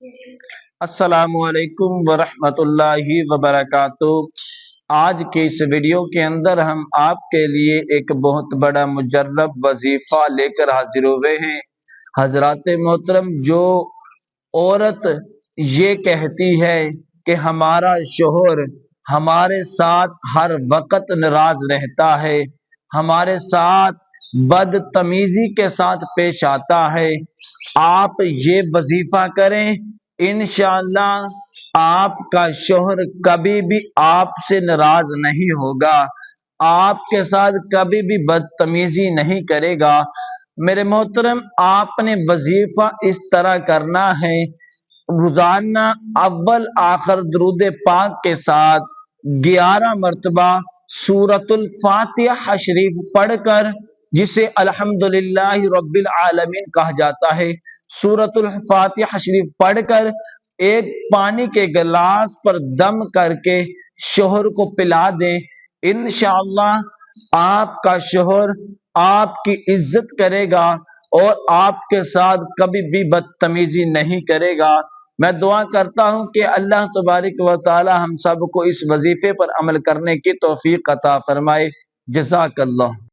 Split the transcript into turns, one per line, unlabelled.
السلام علیکم ورحمۃ اللہ وبرکاتہ۔ آج کے اس ویڈیو کے اندر ہم آپ کے لیے ایک بہت بڑا مجرب وظیفہ لے کر حاضر ہوئے ہیں۔ حضرات محترم، جو عورت یہ کہتی ہے کہ ہمارا شوہر ہمارے ساتھ ہر وقت ناراض رہتا ہے، ہمارے ساتھ بدتمیزی کے ساتھ پیش آتا ہے، آپ یہ وظیفہ کریں، انشاءاللہ آپ کا شوہر کبھی بھی آپ سے ناراض نہیں ہوگا، آپ کے ساتھ کبھی بھی بدتمیزی نہیں کرے گا۔ میرے محترم، آپ نے وظیفہ اس طرح کرنا ہے، روزانہ اول آخر درود پاک کے ساتھ 11 مرتبہ سورۃ الفاتحہ شریف پڑھ کر، جسے الحمدللہ رب العالمین کہا جاتا ہے، سورۃ الفاتحہ شریف پڑھ کر ایک پانی کے گلاس پر دم کر کے شوہر کو پلا دیں۔ انشاءاللہ آپ کا شوہر آپ کی عزت کرے گا اور آپ کے ساتھ کبھی بھی بدتمیزی نہیں کرے گا۔ میں دعا کرتا ہوں کہ اللہ تبارک و تعالی ہم سب کو اس وظیفے پر عمل کرنے کی توفیق عطا فرمائے۔ جزاک اللہ۔